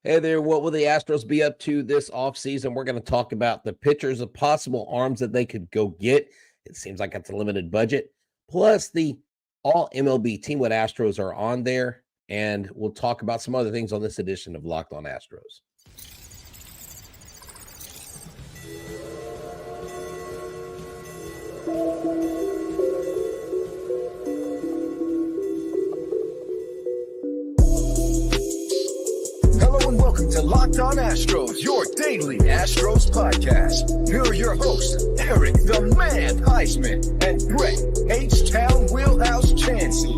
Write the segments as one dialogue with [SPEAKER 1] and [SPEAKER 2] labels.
[SPEAKER 1] Hey there, what will the Astros be up to this offseason? We're going to talk about the pitchers of possible arms that they could go get. It seems like it's a limited budget. Plus the all MLB team with Astros are on there. And we'll talk about some other things on this edition of Locked On Astros.
[SPEAKER 2] Welcome to Locked On Astros, your daily Astros podcast. Here are your hosts, Eric the Man Huysman and Greg Htown Wheelhouse Chancey.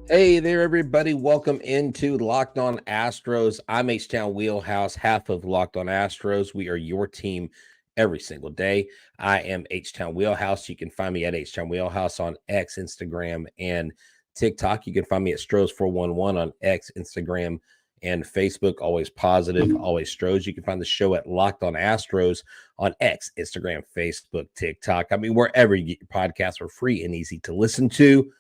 [SPEAKER 1] Hey there, everybody. Welcome into Locked On Astros. I'm Htown Wheelhouse, half of Locked On Astros. We are your team every single day. I am Htown Wheelhouse. You can find me at Htown Wheelhouse on X, Instagram, and TikTok. You can find me at Stros411 on X, Instagram, and Facebook. Always positive, always Stros. You can find the show at Locked On Astros on X, Instagram, Facebook, TikTok. I mean, wherever you get your podcasts are free and easy to listen to.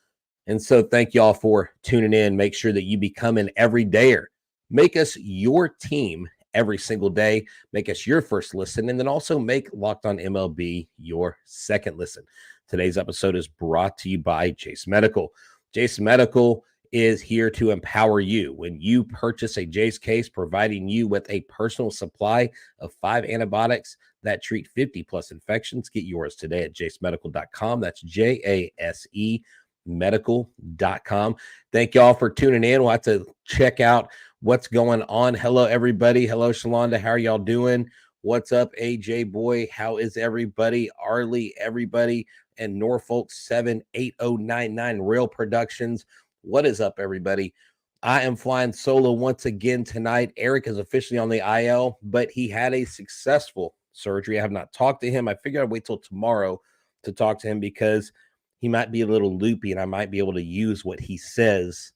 [SPEAKER 1] And so thank y'all for tuning in. Make sure that you become an everydayer. Make us your team every single day. Make us your first listen, and then also make Locked On MLB your second listen. Today's episode is brought to you by Jace Medical. Jace Medical is here to empower you. When you purchase a Jace case, providing you with a personal supply of 5 antibiotics that treat 50 plus infections, get yours today at jacemedical.com. That's JASE medical.com. Thank y'all for tuning in. We'll have to check out what's going on. Hello, everybody. Hello, Shalonda. How are y'all doing? What's up, AJ boy? How is everybody? Arlie, everybody, and Norfolk 78099 Rail Productions. What is up, everybody? I am flying solo once again tonight. Eric is officially on the IL, but he had a successful surgery. I have not talked to him. I figured I'd wait till tomorrow to talk to him because he might be a little loopy, and I might be able to use what he says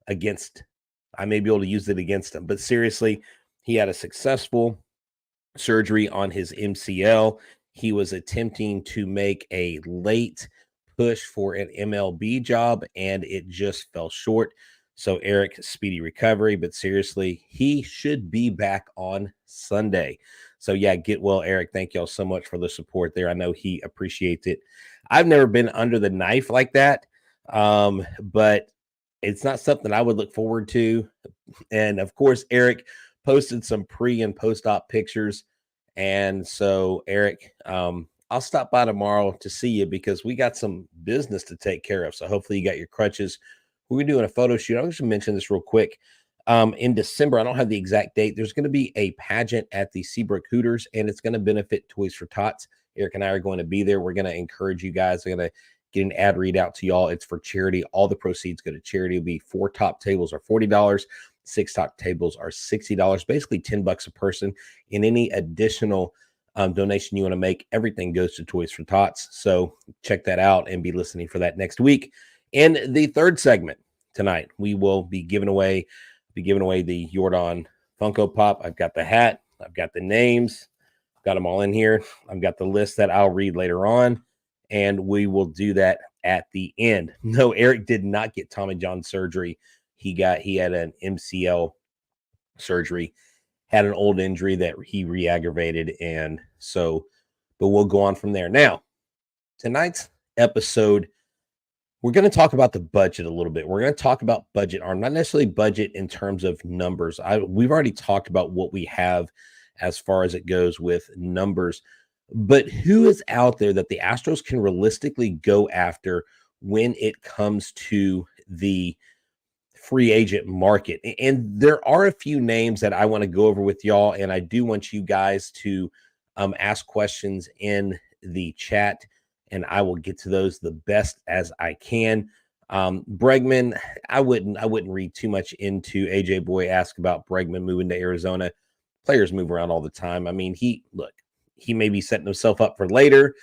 [SPEAKER 1] I may be able to use it against him. But seriously, he had a successful surgery on his MCL. He was attempting to make a late push for an MLB job, and it just fell short. So Eric, speedy recovery. But seriously, he should be back on Sunday. So yeah, get well, Eric. Thank y'all so much for the support there. I know he appreciates it. I've never been under the knife like that, but it's not something I would look forward to. And of course, Eric posted some pre and post-op pictures. And so, Eric, I'll stop by tomorrow to see you because we got some business to take care of. So hopefully you got your crutches. We're doing a photo shoot. I'll just mention this real quick. In December, I don't have the exact date. There's going to be a pageant at the Seabrook Hooters, and it's going to benefit Toys for Tots. Eric and I are going to be there. We're going to encourage you guys. We're going to get an ad read out to y'all. It's for charity. All the proceeds go to charity. It'll be 4 top tables are $40. 6 top tables are $60. Basically $10 a person. And any additional donation you want to make, everything goes to Toys for Tots. So check that out and be listening for that next week. In the third segment tonight, we will be giving away the Jordan Funko Pop. I've got the hat. I've got the names. Got them all in here. I've got the list that I'll read later on, and we will do that at the end. No, Eric did not get Tommy John surgery. He had an MCL surgery, had an old injury that he re-aggravated, and so, but we'll go on from there. Now, tonight's episode, we're going to talk about the budget a little bit. We're going to talk about budget arm, not necessarily budget in terms of numbers. We've already talked about what we have as far as it goes with numbers, but who is out there that the Astros can realistically go after when it comes to the free agent market? And there are a few names that I want to go over with y'all, and I do want you guys to ask questions in the chat, and I will get to those the best as I can. Bregman, I wouldn't read too much into AJ Boy ask about Bregman moving to Arizona. Players move around all the time. I mean, he may be setting himself up for later.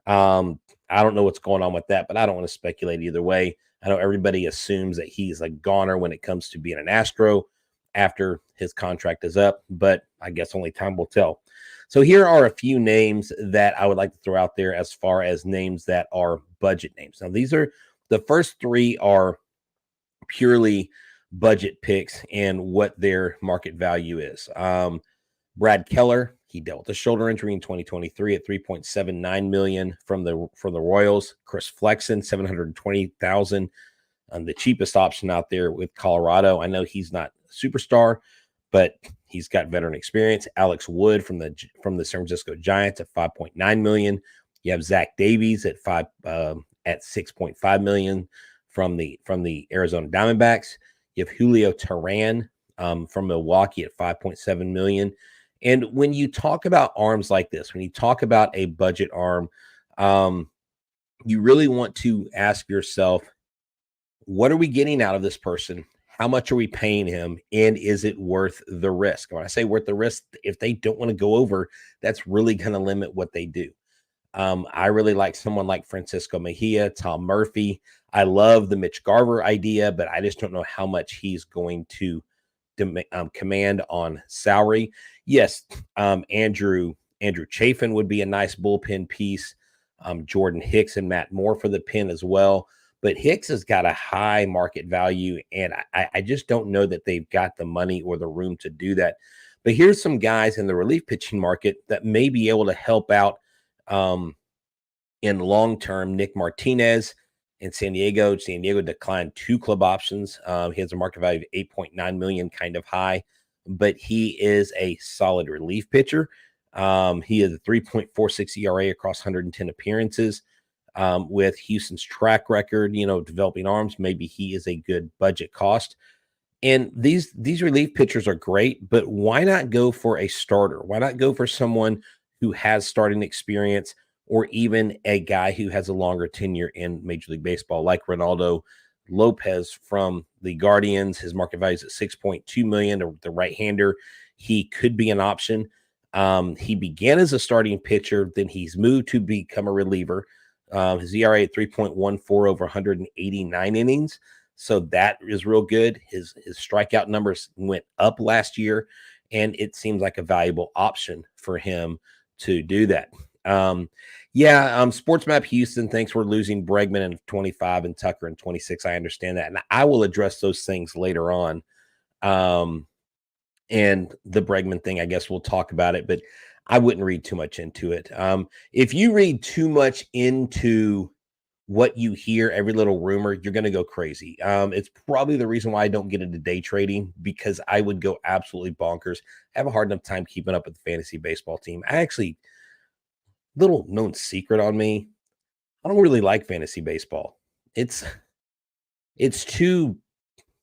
[SPEAKER 1] I don't know what's going on with that, but I don't want to speculate either way. I know everybody assumes that he's a goner when it comes to being an Astro after his contract is up, but I guess only time will tell. So here are a few names that I would like to throw out there as far as names that are budget names. Now, these are the first three are purely budget picks and what their market value is. Brad Keller, he dealt with a shoulder injury in 2023 at $3.79 million from the Royals. Chris Flexen, $720,000, the cheapest option out there with Colorado. I know he's not a superstar, but he's got veteran experience. Alex Wood from the San Francisco Giants at $5.9 million. You have Zach Davies at $6.5 million from the Arizona Diamondbacks. You have Julio Teheran from Milwaukee at $5.7 million. And when you talk about arms like this, when you talk about a budget arm, you really want to ask yourself, what are we getting out of this person? How much are we paying him? And is it worth the risk? When I say worth the risk, if they don't want to go over, that's really going to limit what they do. I really like someone like Francisco Mejia, Tom Murphy. I love the Mitch Garver idea, but I just don't know how much he's going to command on salary. Yes, Andrew Chafin would be a nice bullpen piece. Jordan Hicks and Matt Moore for the pen as well. But Hicks has got a high market value, and I just don't know that they've got the money or the room to do that. But here's some guys in the relief pitching market that may be able to help out in long term. Nick Martinez in San Diego. San Diego declined 2 club options. He has a market value of $8.9 million, kind of high, but he is a solid relief pitcher. He has a 3.46 ERA across 110 appearances. With Houston's track record, developing arms, maybe he is a good budget cost. And these relief pitchers are great, but why not go for a starter? Why not go for someone who has starting experience, or even a guy who has a longer tenure in Major League Baseball, like Ronaldo Lopez from the Guardians? His market value is at $6.2 million. The right-hander, he could be an option. He began as a starting pitcher, then he's moved to become a reliever. His ERA at 3.14 over 189 innings. So that is real good. His strikeout numbers went up last year, and it seems like a valuable option for him to do that. SportsMap Houston thinks we're losing Bregman in 25 and Tucker in 26. I understand that. And I will address those things later on. And the Bregman thing, I guess we'll talk about it, but I wouldn't read too much into it. If you read too much into what you hear, every little rumor, you're going to go crazy. It's probably the reason why I don't get into day trading, because I would go absolutely bonkers. I have a hard enough time keeping up with the fantasy baseball team. Little known secret on me, I don't really like fantasy baseball. It's too,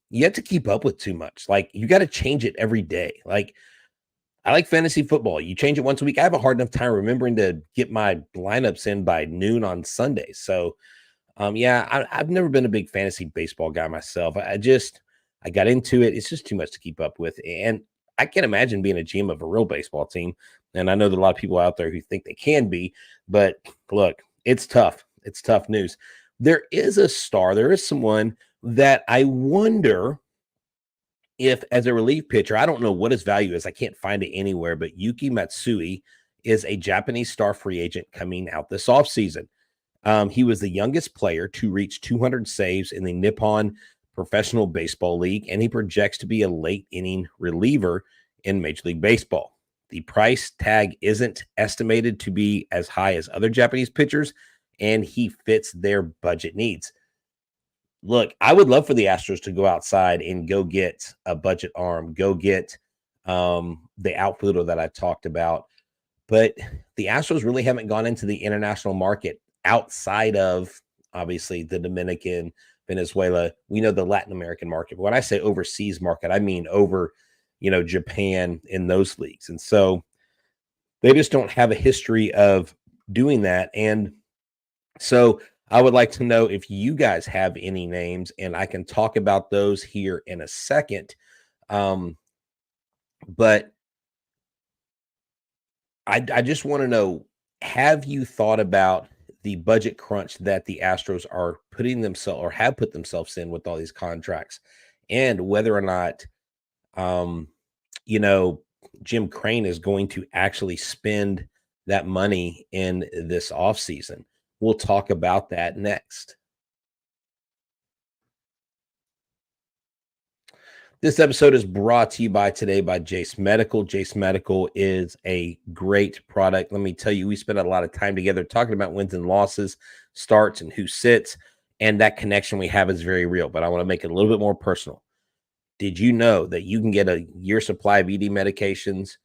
[SPEAKER 1] you have to keep up with too much. Like, you got to change it every day. Like, I like fantasy football. You change it once a week. I have a hard enough time remembering to get my lineups in by noon on Sundays. So, I've never been a big fantasy baseball guy myself. I got into it. It's just too much to keep up with. And I can't imagine being a GM of a real baseball team. And I know there are a lot of people out there who think they can be, but look, it's tough. It's tough news. There is a star. There is someone that I wonder if, as a relief pitcher, I don't know what his value is. I can't find it anywhere, but Yuki Matsui is a Japanese star free agent coming out this offseason. He was the youngest player to reach 200 saves in the Nippon Professional Baseball League, and he projects to be a late inning reliever in Major League Baseball. The price tag isn't estimated to be as high as other Japanese pitchers, and he fits their budget needs. Look, I would love for the Astros to go outside and go get a budget arm, go get the outfielder that I talked about. But the Astros really haven't gone into the international market outside of, obviously, the Dominican, Venezuela. We know the Latin American market. But when I say overseas market, I mean over, Japan in those leagues. And so they just don't have a history of doing that. And so I would like to know if you guys have any names, and I can talk about those here in a second. But I just want to know, have you thought about the budget crunch that the Astros are putting themselves, or have put themselves in with all these contracts, and whether or not, Jim Crane is going to actually spend that money in this offseason. We'll talk about that next. This episode is brought to you by Jace Medical. Jace Medical is a great product. Let me tell you, we spent a lot of time together talking about wins and losses, starts, and who sits. And that connection we have is very real. But I want to make it a little bit more personal. Did you know that you can get a year supply of ED medications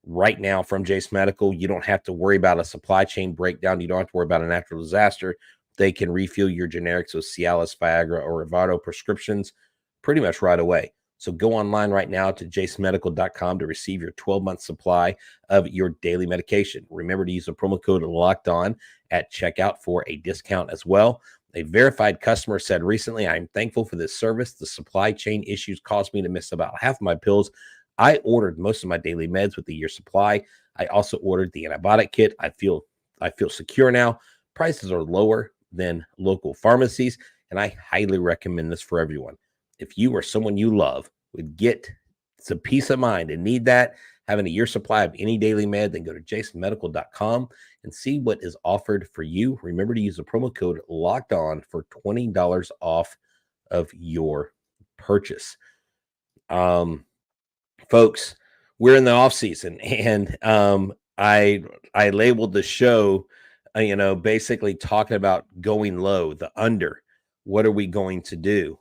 [SPEAKER 1] right now from Jace Medical? You don't have to worry about a supply chain breakdown. You don't have to worry about a natural disaster. They can refill your generics with Cialis, Viagra, or Rivado prescriptions pretty much right away. So go online right now to jacemedical.com to receive your 12-month supply of your daily medication. Remember to use the promo code LOCKEDON at checkout for a discount as well. A verified customer said recently, "I'm thankful for this service. The supply chain issues caused me to miss about half of my pills. I ordered most of my daily meds with the year supply. I also ordered the antibiotic kit. I feel secure now. Prices are lower than local pharmacies, and I highly recommend this for everyone. If you or someone you love would get some peace of mind and need that, having a year supply of any daily med, then go to jacemedical.com and see what is offered for you. Remember to use the promo code LOCKEDON for $20 off of your purchase." Folks, we're in the off season, and I labeled the show, basically talking about going low, the under. What are we going to do?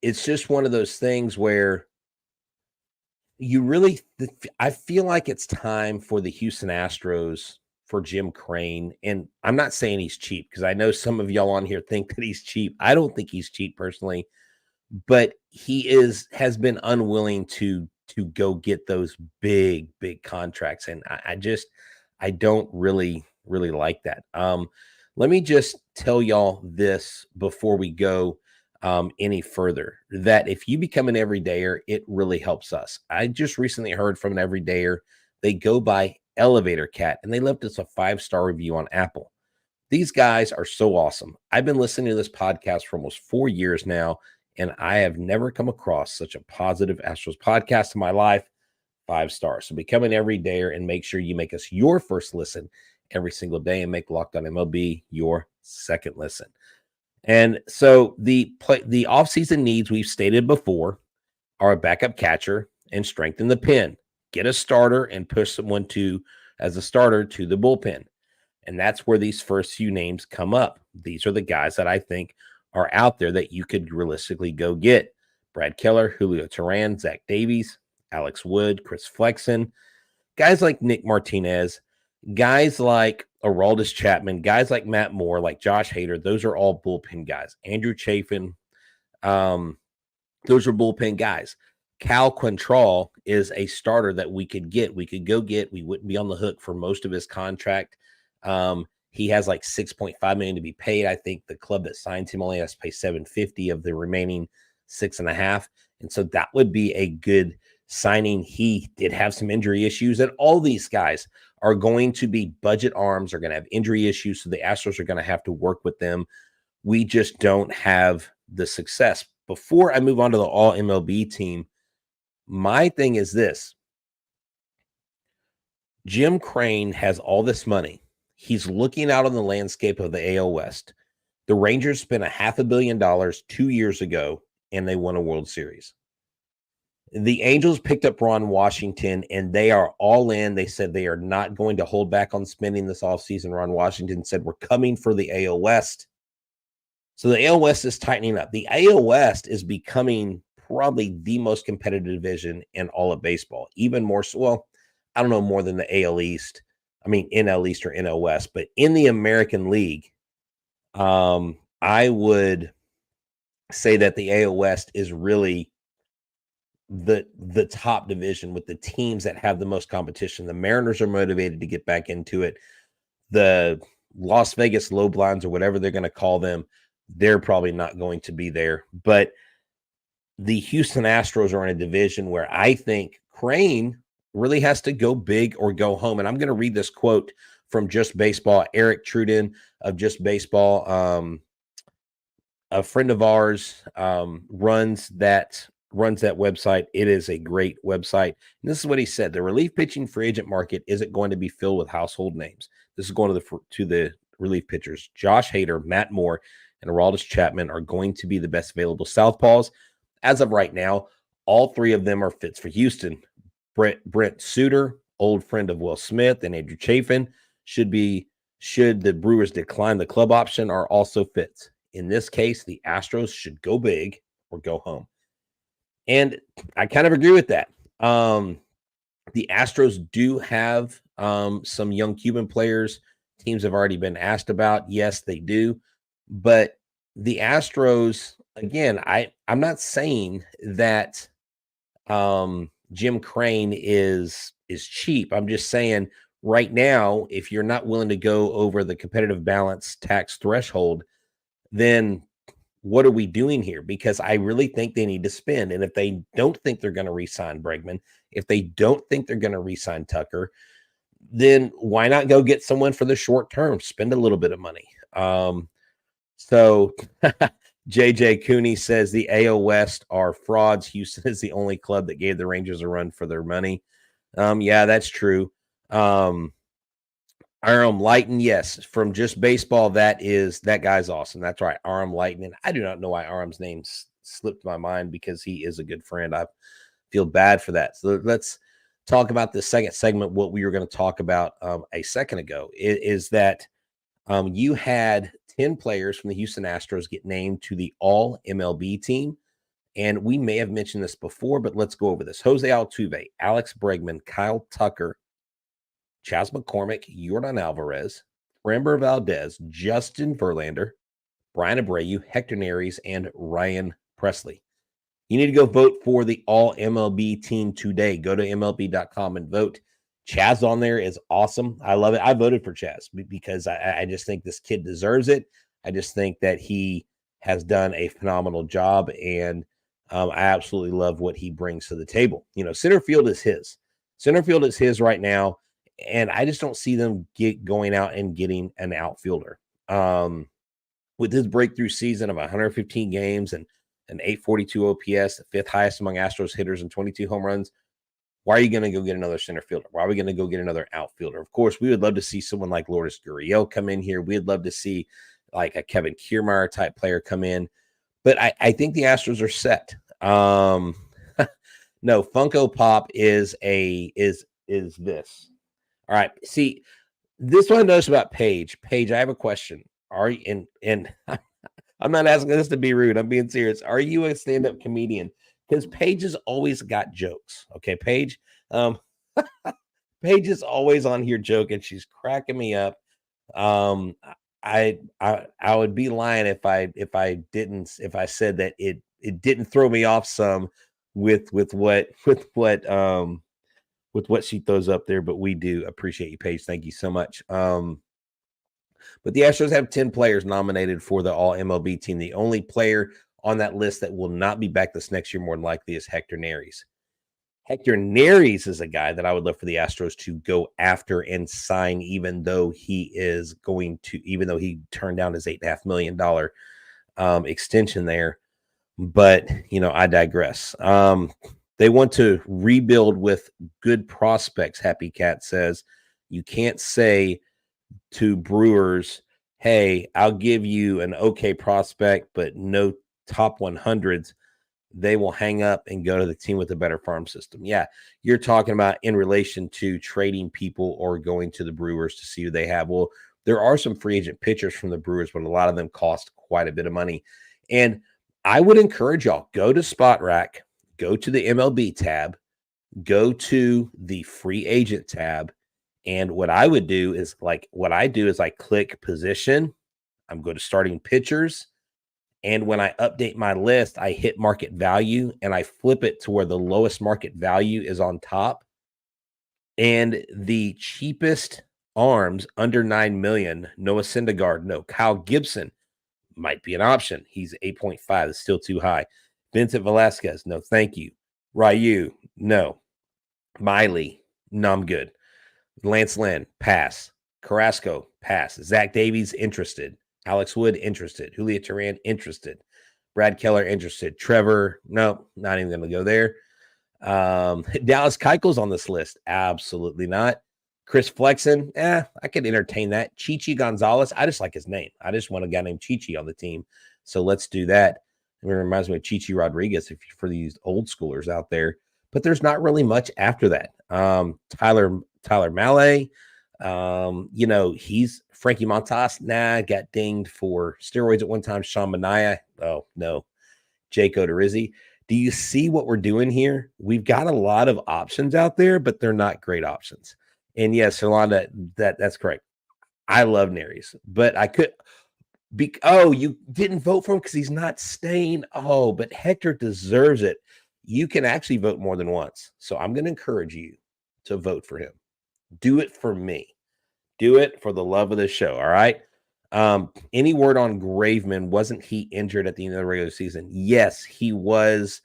[SPEAKER 1] It's just one of those things where you really, I feel like it's time for the Houston Astros, for Jim Crane. And I'm not saying he's cheap, because I know some of y'all on here think that he's cheap. I don't think he's cheap personally, but he has been unwilling to go get those big contracts. And I don't really like that. Let me just tell y'all this before we go any further, that if you become an everydayer, it really helps us. I just recently heard from an everydayer. They go by Elevator Cat, and they left us a 5-star review on Apple. These guys are so awesome. I've been listening to this podcast for almost 4 years now, and I have never come across such a positive Astros podcast in my life. 5 stars. So become an everydayer and make sure you make us your first listen every single day, and make Locked On MLB your second listen. And so the offseason needs we've stated before are a backup catcher and strengthen the pen. Get a starter and push someone as a starter to the bullpen. And that's where these first few names come up. These are the guys that I think are out there that you could realistically go get. Brad Keller, Julio Teheran, Zach Davies, Alex Wood, Chris Flexen, guys like Nick Martinez, guys like Aroldis Chapman, guys like Matt Moore, like Josh Hader. Those are all bullpen guys. Andrew Chafin, those are bullpen guys. Cal Quantrill is a starter that we could get. We could go get. We wouldn't be on the hook for most of his contract. He has like $6.5 million to be paid. I think the club that signs him only has to pay $750 of the remaining $6.5. And so that would be a good signing. He did have some injury issues, and all these guys are going to be budget arms, are going to have injury issues. So the Astros are going to have to work with them. We just don't have the success. Before I move on to the all MLB team, my thing is this. Jim Crane has all this money. He's looking out on the landscape of the AL West. The Rangers spent $500 million 2 years ago, and they won a World Series. The Angels picked up Ron Washington, and they are all in. They said they are not going to hold back on spending this offseason. Ron Washington said, "We're coming for the AL West." So the AL West is tightening up. The AL West is becoming probably the most competitive division in all of baseball. Even more so, well, I don't know more than the AL East. I mean, NL East or NL West. But in the American League, I would say that the AL West is really the top division with the teams that have the most competition. The Mariners are motivated to get back into it. The Las Vegas low blinds, or whatever they're going to call them, they're probably not going to be there. But the Houston Astros are in a division where I think Crane really has to go big or go home. And I'm going to read this quote from Just Baseball. Eric Trudin of Just Baseball, a friend of ours, runs that runs that website. It is a great website. And this is what he said: the relief pitching free agent market isn't going to be filled with household names. This is going to the relief pitchers. Josh Hader, Matt Moore, and Aroldis Chapman are going to be the best available southpaws. As of right now, all three of them are fits for Houston. Brent Suter, old friend of Will Smith, and Andrew Chafin should the Brewers decline the club option, are also fits. In this case, the Astros should go big or go home. And I kind of agree with that. The Astros do have some young Cuban players. Teams have already been asked about. Yes, they do. But the Astros, again, I'm not saying that Jim Crane is cheap. I'm just saying right now, if you're not willing to go over the competitive balance tax threshold, then what are we doing here? Because I really think they need to spend. And if they don't think they're going to re-sign Bregman, if they don't think they're going to re-sign Tucker, then why not go get someone for the short term? Spend a little bit of money. So JJ Cooney says the AL West are frauds. Houston is the only club that gave the Rangers a run for their money. Yeah, that's true. Aram Lighton, yes, from just baseball, that guy's awesome. That's right, Aram Lighton. And I do not know why Aram's name slipped my mind, because he is a good friend. I feel bad for that. So let's talk about the second segment. What we were going to talk about a second ago is that you had 10 players from the Houston Astros get named to the All MLB team. And we may have mentioned this before, but let's go over this. Jose Altuve, Alex Bregman, Kyle Tucker, Chas McCormick, Yordan Alvarez, Framber Valdez, Justin Verlander, Brian Abreu, Hector Neris, and Ryan Presley. You need to go vote for the All MLB team today. Go to MLB.com and vote. Chaz on there is awesome. I love it. I voted for Chaz because I just think this kid deserves it. I just think that he has done a phenomenal job, and I absolutely love what he brings to the table. You know, center field is his. Center field is his right now, and I just don't see them going out and getting an outfielder. With his breakthrough season of 115 games and an 842 OPS, the fifth highest among Astros hitters and 22 home runs, why are you going to go get another center fielder? Why are we going to go get another outfielder? Of course, we would love to see someone like Lourdes Gurriel come in here. We'd love to see like a Kevin Kiermaier type player come in. But I think the Astros are set. No, Funko Pop is this. All right. See, this one I noticed about Paige. Paige, I have a question. Are you and I'm not asking this to be rude. I'm being serious. Are you a stand-up comedian? Because Paige has always got jokes. Okay, Paige. Paige is always on here joking. She's cracking me up. I would be lying if I said that it didn't throw me off some with what she throws up there. But we do appreciate you, Paige. Thank you so much. But the Astros have 10 players nominated for the All MLB team. The only player on that list that will not be back this next year, more than likely, is Hector Neris. Hector Neris is a guy that I would love for the Astros to go after and sign, even though he turned down his $8.5 million extension there. But, I digress. They want to rebuild with good prospects, Happy Cat says. You can't say to Brewers, hey, I'll give you an okay prospect, but no top 100s. They will hang up and go to the team with a better farm system. Yeah, you're talking about in relation to trading people or going to the Brewers to see who they have. Well, there are some free agent pitchers from the Brewers, but a lot of them cost quite a bit of money. And I would encourage y'all, go to Spot Rack, go to the MLB tab, go to the free agent tab. And what I would do is I click position. I'm going to starting pitchers. And when I update my list, I hit market value and I flip it to where the lowest market value is on top. And the cheapest arms under 9 million, Noah Syndergaard, no. Kyle Gibson might be an option. He's 8.5. It's still too high. Vincent Velasquez, no, thank you. Ryu, no. Miley, no, I'm good. Lance Lynn, pass. Carrasco, pass. Zach Davies, interested. Alex Wood, interested. Julio Teheran, interested. Brad Keller interested. Trevor, no, not even going to go there. Dallas Keuchel's on this list. Absolutely not. Chris Flexen, I could entertain that. Chichi Gonzalez, I just like his name. I just want a guy named Chichi on the team. So let's do that. It reminds me of Chichi Rodriguez for these old schoolers out there. But there's not really much after that. Tyler Mahle, he's Frankie Montas. Got dinged for steroids at one time. Sean Manaea, oh no. Jake Odorizzi. Do you see what we're doing here? We've got a lot of options out there, but they're not great options. And yes, Yolanda, that's correct. I love Neris, but I could you didn't vote for him because he's not staying. Oh, but Hector deserves it. You can actually vote more than once. So I'm going to encourage you to vote for him. Do it for me. Do it for the love of the show. All right. Any word on Graveman? Wasn't he injured at the end of the regular season? Yes, he was.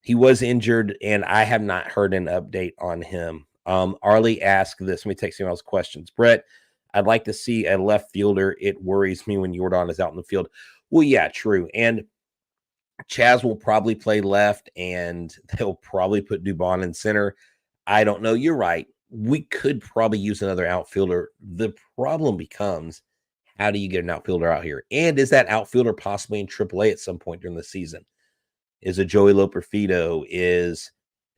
[SPEAKER 1] He was injured, and I have not heard an update on him. Arlie asked this. Let me take some else questions. Brett, I'd like to see a left fielder. It worries me when Jordan is out in the field. Well, yeah, true. And Chaz will probably play left, and they'll probably put Dubon in center. I don't know. You're right. We could probably use another outfielder. The problem becomes, how do you get an outfielder out here? And is that outfielder possibly in AAA at some point during the season? Is a Joey Loperfido? Is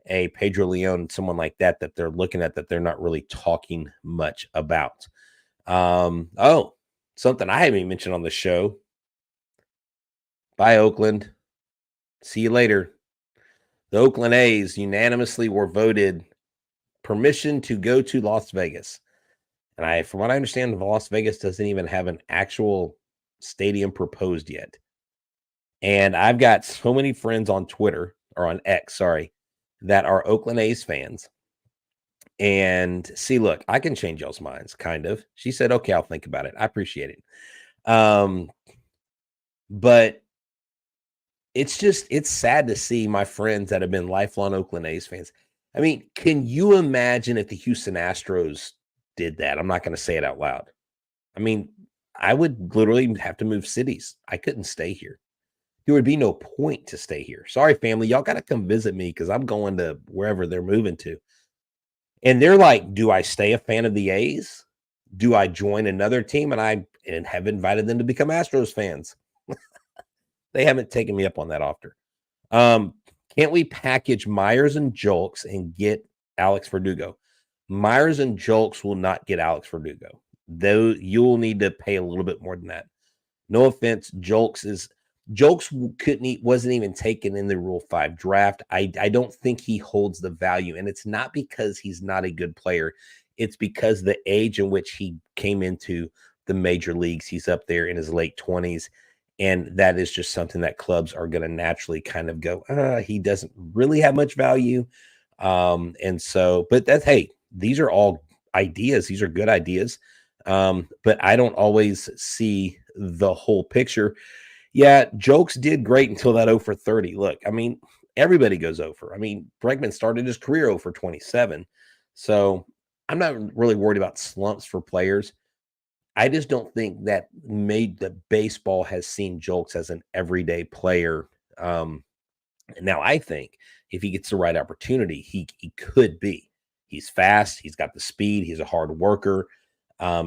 [SPEAKER 1] a Pedro Leon, someone like that they're looking at that they're not really talking much about? Something I haven't even mentioned on the show. Bye, Oakland. See you later. The Oakland A's unanimously were voted permission to go to Las Vegas. And from what I understand, Las Vegas doesn't even have an actual stadium proposed yet. And I've got so many friends on Twitter, or on X, sorry, that are Oakland A's fans. And see, look, I can change y'all's minds, kind of. She said, okay, I'll think about it. I appreciate it. But it's sad to see my friends that have been lifelong Oakland A's fans. I mean, can you imagine if the Houston Astros did that? I'm not going to say it out loud. I mean, I would literally have to move cities. I couldn't stay here. There would be no point to stay here. Sorry, family. Y'all got to come visit me because I'm going to wherever they're moving to. And they're like, do I stay a fan of the A's? Do I join another team? And I have invited them to become Astros fans. They haven't taken me up on that offer. Can't we package Myers and Julks and get Alex Verdugo? Myers and Julks will not get Alex Verdugo. Though you'll need to pay a little bit more than that. No offense, Julks wasn't even taken in the Rule 5 draft. I don't think he holds the value, and it's not because he's not a good player. It's because the age in which he came into the major leagues, he's up there in his late 20s, and that is just something that clubs are going to naturally kind of go, he doesn't really have much value. And so, but hey, these are all ideas. These are good ideas. But I don't always see the whole picture. Yeah, Jokes did great until that 0 for 30. Look, I mean, everybody goes 0 for. I mean, Bregman started his career 0 for 27. So I'm not really worried about slumps for players. I just don't think that baseball has seen Jokes as an everyday player. Now, I think if he gets the right opportunity, he could be. He's fast. He's got the speed. He's a hard worker.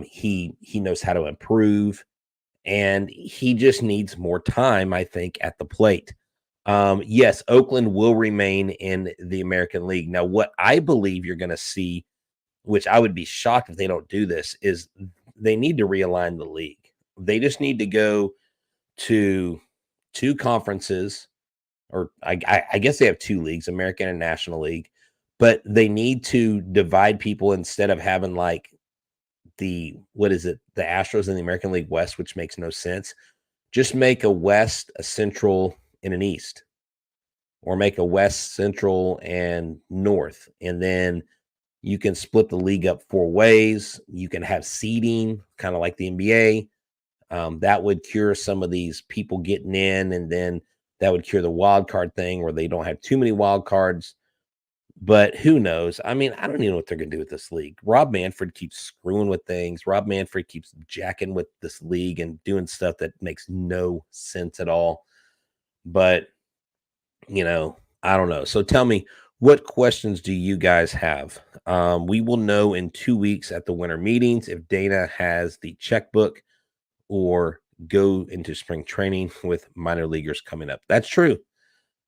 [SPEAKER 1] He knows how to improve. And he just needs more time, I think, at the plate. Yes, Oakland will remain in the American League. Now, what I believe you're going to see, which I would be shocked if they don't do this, is they need to realign the league. They just need to go to 2 conferences, or I guess they have 2 leagues, American and National League, but they need to divide people instead of having like the Astros in the American League West, which makes no sense. Just make a West, a Central, and an East, or make a West, Central, and North. And then you can split the league up 4 ways. You can have seeding, kind of like the NBA. That would cure some of these people getting in, and then that would cure the wild card thing where they don't have too many wild cards. But who knows? I mean, I don't even know what they're going to do with this league. Rob Manfred keeps screwing with things. Rob Manfred keeps jacking with this league and doing stuff that makes no sense at all. But, I don't know. So tell me, what questions do you guys have? We will know in 2 weeks at the winter meetings if Dana has the checkbook or go into spring training with minor leaguers coming up. That's true.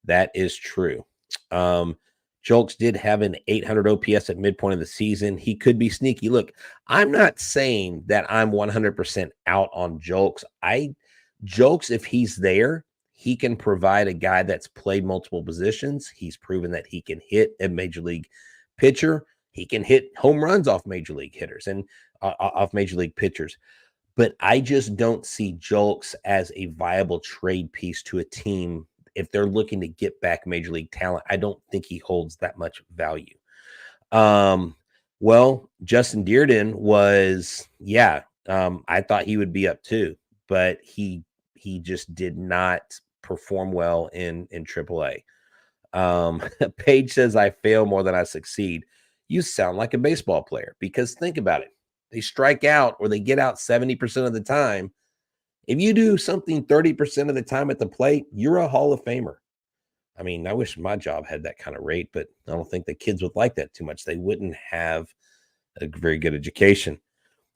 [SPEAKER 1] That is true. Julks did have an 800 OPS at midpoint of the season. He could be sneaky. Look, I'm not saying that I'm 100% out on Julks. Julks, if he's there, he can provide a guy that's played multiple positions. He's proven that he can hit a major league pitcher. He can hit home runs off major league hitters and off major league pitchers. But I just don't see Julks as a viable trade piece to a team if they're looking to get back major league talent. I don't think he holds that much value. Well, Justin Dearden was, I thought he would be up too, but he just did not perform well in AAA. Paige says, I fail more than I succeed. You sound like a baseball player, because think about it. They strike out or they get out 70% of the time. If you do something 30% of the time at the plate, you're a Hall of Famer. I mean, I wish my job had that kind of rate, but I don't think the kids would like that too much. They wouldn't have a very good education.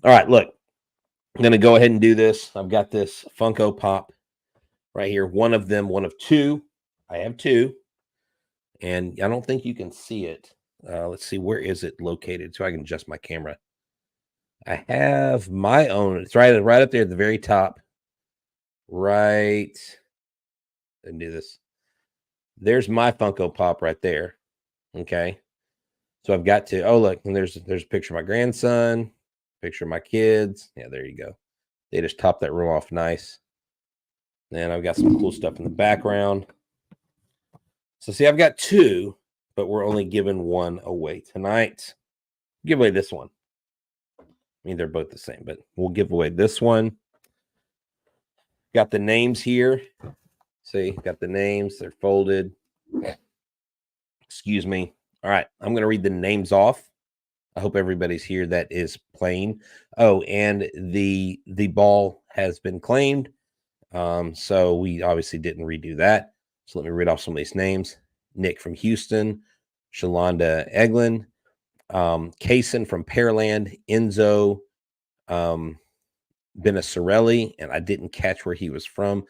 [SPEAKER 1] All right, look, I'm going to go ahead and do this. I've got this Funko Pop right here. One of them, one of two. I have two, and I don't think you can see it. Let's see, where is it located so I can adjust my camera. I have my own. It's right up there at the very top. Right. Didn't do this. There's my Funko Pop right there. Okay. So I've got to, look, and there's a picture of my grandson, picture of my kids. Yeah, there you go. They just topped that room off nice. Then I've got some cool stuff in the background. So see, I've got two, but we're only giving one away tonight. Give away this one. I mean, they're both the same, but we'll give away this one. Got the names here. See, got the names. They're folded. Excuse me. All right, I'm going to read the names off. I hope everybody's here that is playing. Oh, and the ball has been claimed. So we obviously didn't redo that. So let me read off some of these names. Nick from Houston, Shalonda Eglin, Kaysen from Pearland, Enzo Benacerelli, and I didn't catch where he was from.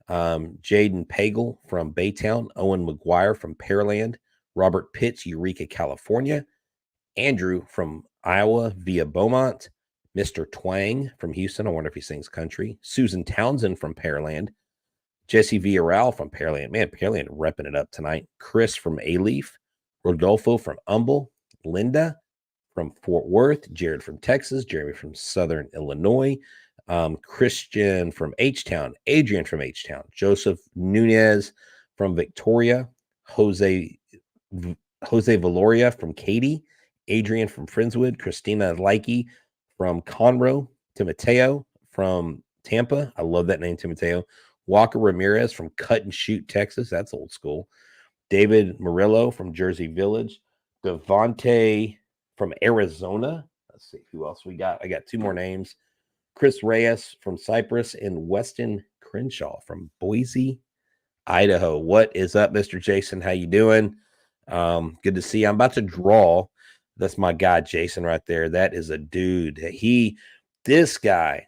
[SPEAKER 1] Jaden Pagel from Baytown, Owen McGuire from Pearland, Robert Pitts, Eureka, California, Andrew from Iowa via Beaumont, Mr. Twang from Houston. I wonder if he sings country. Susan Townsend from Pearland, Jesse Villarreal from Pearland. Man, Pearland repping it up tonight. Chris from A-Leaf, Rodolfo from Humble, Linda from Fort Worth, Jared from Texas, Jeremy from Southern Illinois, Christian from Htown, Adrian from Htown, Joseph Nunez from Victoria, Jose Valoria from Katy, Adrian from Friendswood, Christina Likey from Conroe, Timoteo from Tampa. I love that name, Timoteo. Walker Ramirez from Cut and Shoot, Texas. That's old school. David Murillo from Jersey Village. Devontae from Arizona. Let's see who else we got. I got two more names. Chris Reyes from Cyprus and Weston Crenshaw from Boise, Idaho. What is up, Mr. Jason? How you doing? Good to see you. I'm about to draw. That's my guy, Jason, right there. That is a dude. This guy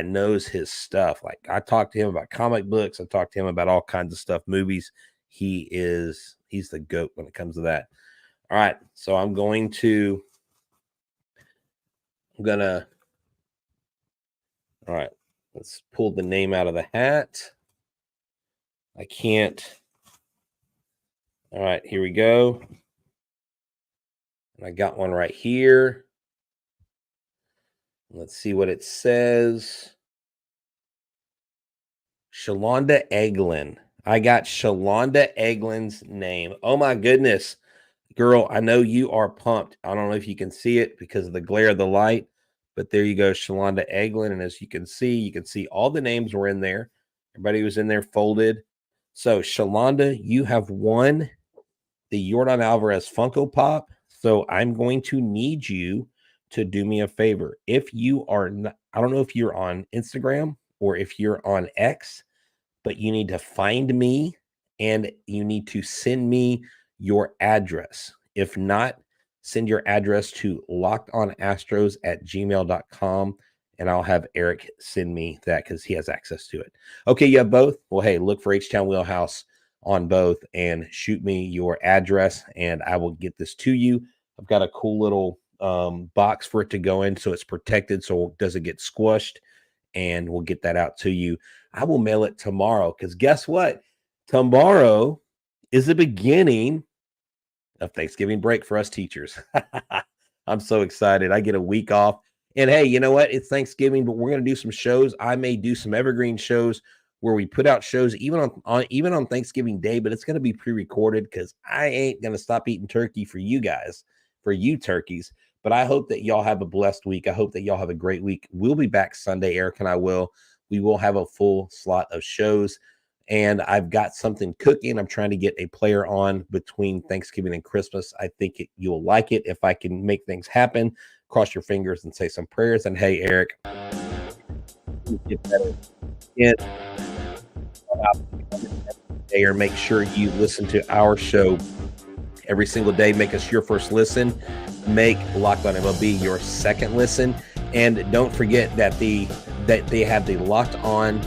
[SPEAKER 1] knows his stuff. Like, I talked to him about comic books. I talked to him about all kinds of stuff, movies. He's the GOAT when it comes to that. All right. So I'm gonna, all right, let's pull the name out of the hat. I can't. All right, here we go. And I got one right here. Let's see what it says. Shalonda Eglin. I got Shalonda Eglin's name. Oh my goodness. Girl, I know you are pumped. I don't know if you can see it because of the glare of the light, but there you go, Shalonda Eglin. And as you can see all the names were in there. Everybody was in there folded. So Shalonda, you have won the Yordan Alvarez Funko Pop. So I'm going to need you to do me a favor. If you are not, I don't know if you're on Instagram or if you're on X, but you need to find me and you need to send me your address. If not, send your address to lockedonastros@gmail.com and I'll have Eric send me that because he has access to it. Okay, you have both? Well, hey, look for Htown Wheelhouse on both and shoot me your address and I will get this to you. I've got a cool little box for it to go in so it's protected so it doesn't get squished, and we'll get that out to you. I will mail it tomorrow because guess what? Tomorrow is the beginning of Thanksgiving break for us teachers. I'm so excited. I get a week off. And hey, you know what? It's Thanksgiving, but we're going to do some shows. I may do some evergreen shows where we put out shows even on Thanksgiving Day, but it's going to be pre-recorded because I ain't going to stop eating turkey for you guys, for you turkeys. But I hope that y'all have a blessed week. I hope that y'all have a great week. We'll be back Sunday. Eric and I will. We will have a full slot of shows. And I've got something cooking. I'm trying to get a player on between Thanksgiving and Christmas. I think you'll like it if I can make things happen. Cross your fingers and say some prayers. And hey, Eric, get better. Or make sure you listen to our show every single day. Make us your first listen. Make Locked On MLB your second listen. And don't forget that they have the Locked On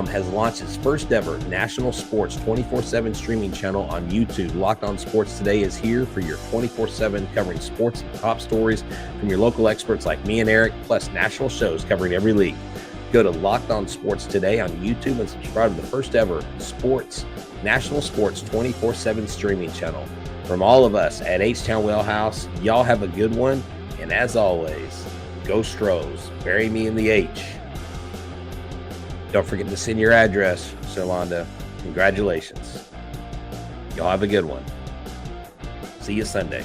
[SPEAKER 1] has launched its first ever national sports 24/7 streaming channel on YouTube. Locked On Sports Today is here for your 24/7 covering sports and top stories from your local experts like me and Eric, plus national shows covering every league. Go to Locked On Sports Today on YouTube and subscribe to the first ever national sports 24/7 streaming channel. From all of us at Htown Wheelhouse, y'all have a good one. And as always, go Stros. Bury me in the H. Don't forget to send your address, Shalonda. Congratulations. Y'all have a good one. See you Sunday.